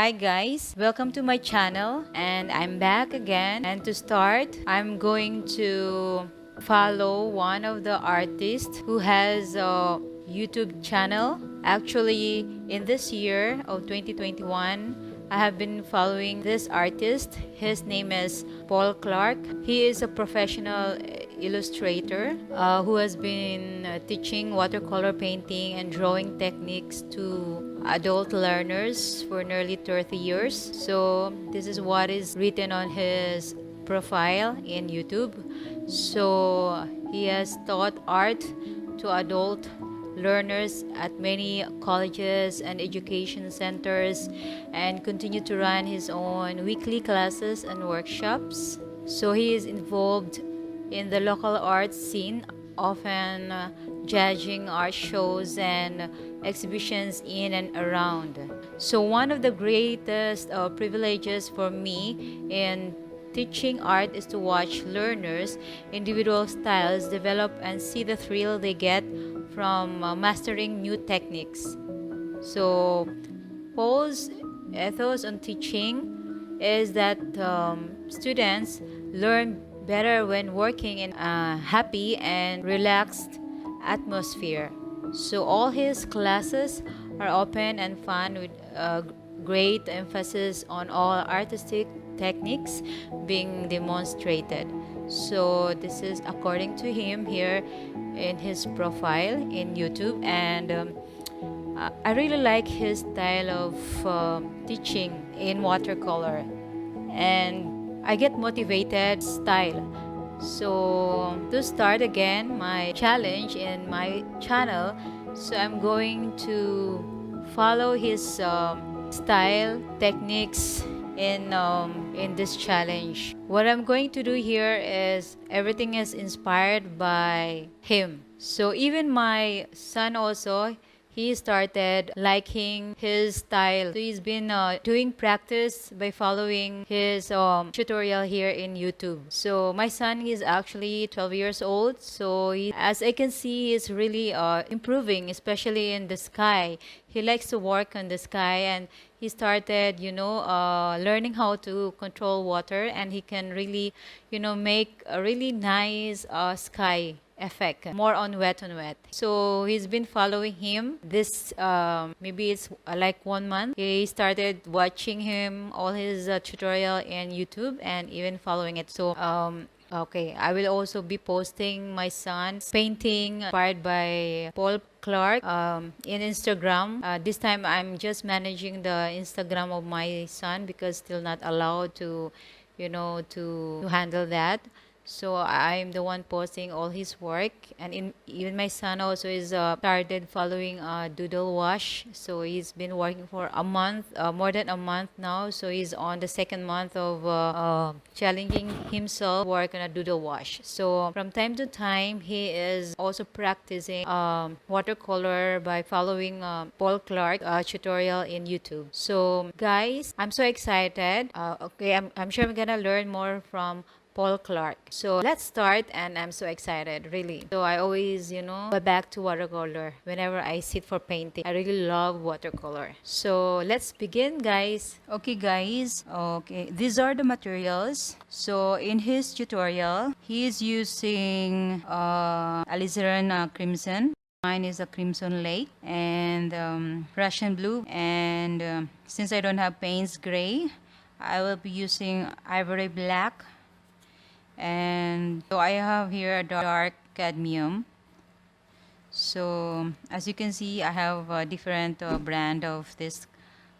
Hi guys, welcome to my channel and I'm back again, and to start I'm going to follow one of the artists who has a YouTube channel. Actually, in this year of 2021, I have been following this artist. His name is Paul Clark. He is a professional illustrator who has been teaching watercolor painting and drawing techniques to adult learners for nearly 30 years. So this is what is written on his profile in YouTube. So he has taught art to adult learners at many colleges and education centers, and continue to run his own weekly classes and workshops. So he is involved in the local art scene, often judging art shows and exhibitions in and around. So one of the greatest privileges for me in teaching art is to watch learners' individual styles develop and see the thrill they get from mastering new techniques. So Paul's ethos on teaching is that students learn better when working in a happy and relaxed atmosphere. So all his classes are open and fun, with great emphasis on all artistic techniques being demonstrated. So this is according to him here in his profile in YouTube, and I really like his style of teaching in watercolor, and I get motivated style. So to start again my challenge in my channel, so I'm going to follow his style techniques in this challenge. What I'm going to do here is everything is inspired by him. So even my son also, he started liking his style. So he's been doing practice by following his tutorial here in YouTube. So my son is actually 12 years old. So as I can see, he's really improving, especially in the sky. He likes to work on the sky, and he started, learning how to control water, and he can really, make a really nice sky effect, more on wet. So he's been following him this maybe it's like 1 month. He started watching him all his tutorial in YouTube and even following it. So okay, I will also be posting my son's painting inspired by Paul Clark in Instagram. This time I'm just managing the Instagram of my son because still not allowed to, to handle that. So I'm the one posting all his work, and even my son also is started following Doodle Wash. So he's been working for a month, more than a month now. So he's on the second month of challenging himself to work on a Doodle Wash. So from time to time, he is also practicing watercolor by following Paul Clark tutorial in YouTube. So guys, I'm so excited. Okay, I'm sure I'm gonna learn more from Paul Clark. So let's start, and I'm so excited, really. So I always, go back to watercolor whenever I sit for painting. I really love watercolor. So let's begin, guys. Okay, guys. Okay, these are the materials. So in his tutorial, he is using alizarin crimson. Mine is a crimson lake and Russian blue. And since I don't have paints gray, I will be using ivory black. And so I have here a dark cadmium. So as you can see, I have a different brand of this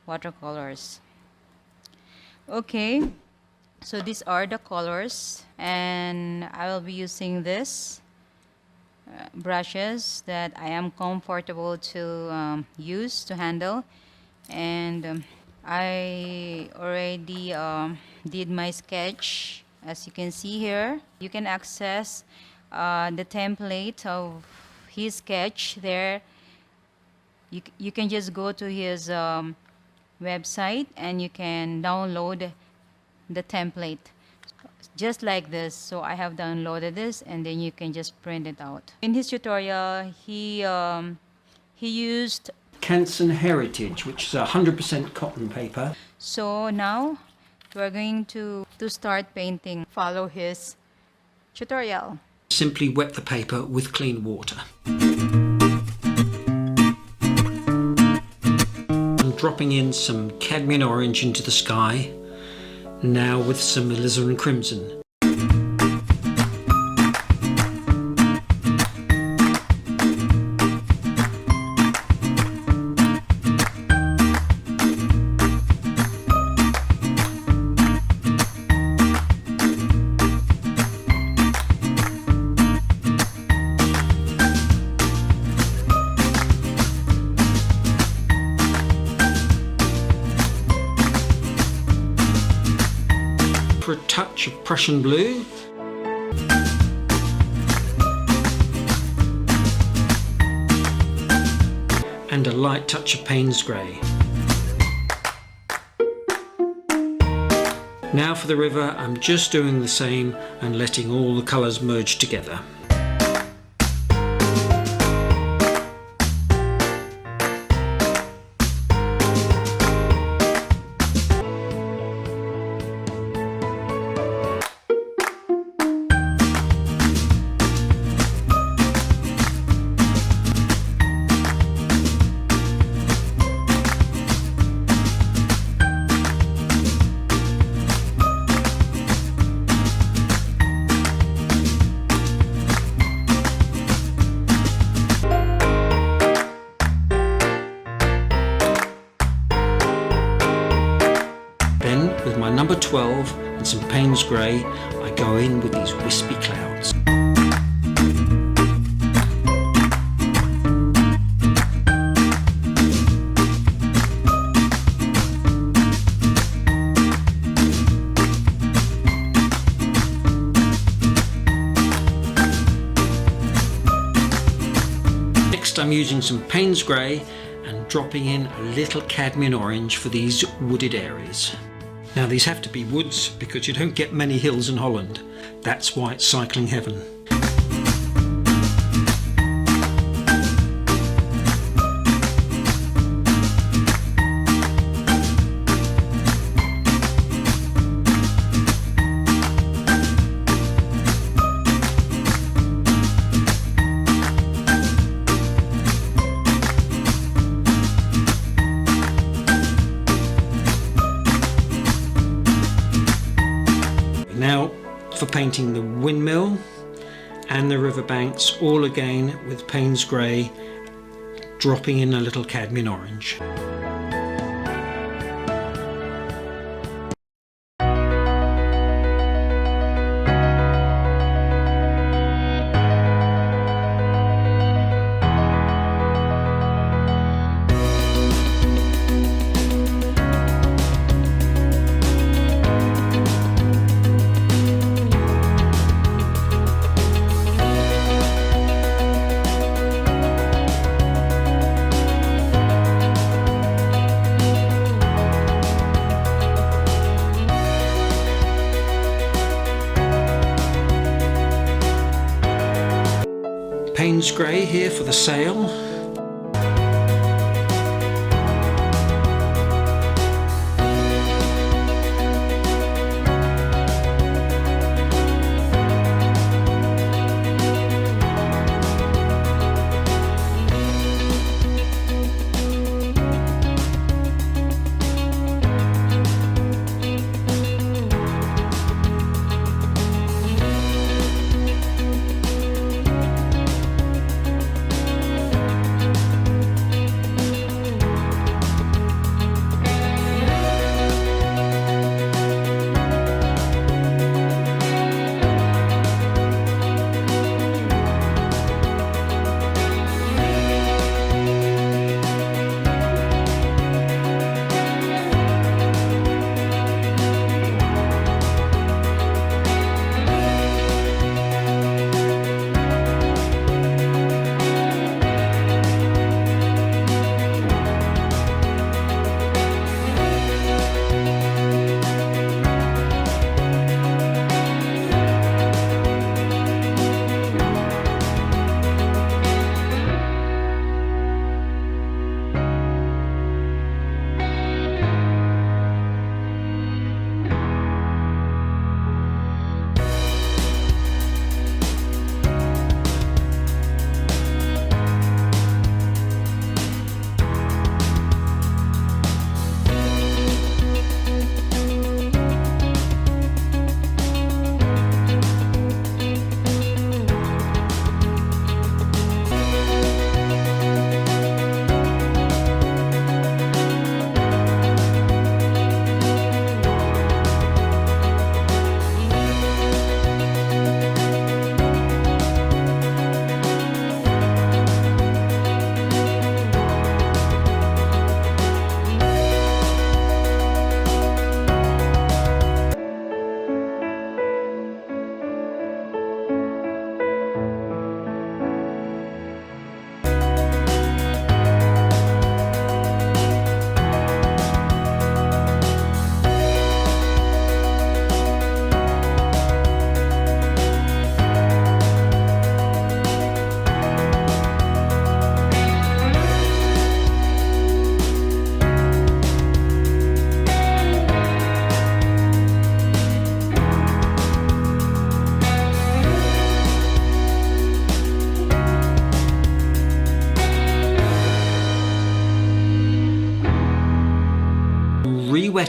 watercolors. Okay, so these are the colors, and I will be using this brushes that I am comfortable to use to handle. And I already did my sketch. As you can see here, you can access the template of his sketch there. You can just go to his website and you can download the template just like this. So I have downloaded this, and then you can just print it out. In his tutorial, he used Canson Heritage, which is 100% cotton paper. So now we're going to start painting. Follow his tutorial. Simply wet the paper with clean water. I'm dropping in some cadmium orange into the sky, now with some alizarin crimson. For a touch of Prussian blue, and a light touch of Payne's grey. Now for the river, I'm just doing the same and letting all the colours merge together. Then, with my number 12 and some Payne's grey, I go in with these wispy clouds. Next, I'm using some Payne's grey and dropping in a little cadmium orange for these wooded areas. Now these have to be woods because you don't get many hills in Holland. That's why it's cycling heaven. Now for painting the windmill and the riverbanks, all again with Payne's grey, dropping in a little cadmium orange. Payne's grey here for the sail.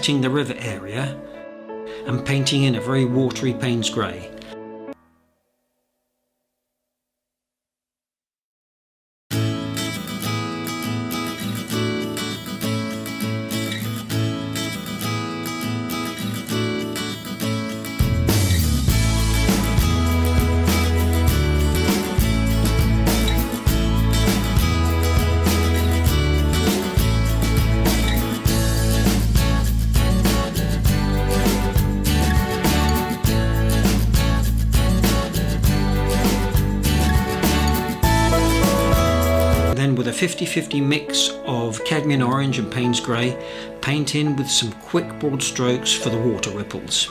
setting the river area and painting in a very watery Payne's grey. Then with a 50-50 mix of cadmium orange and Payne's grey, paint in with some quick broad strokes for the water ripples.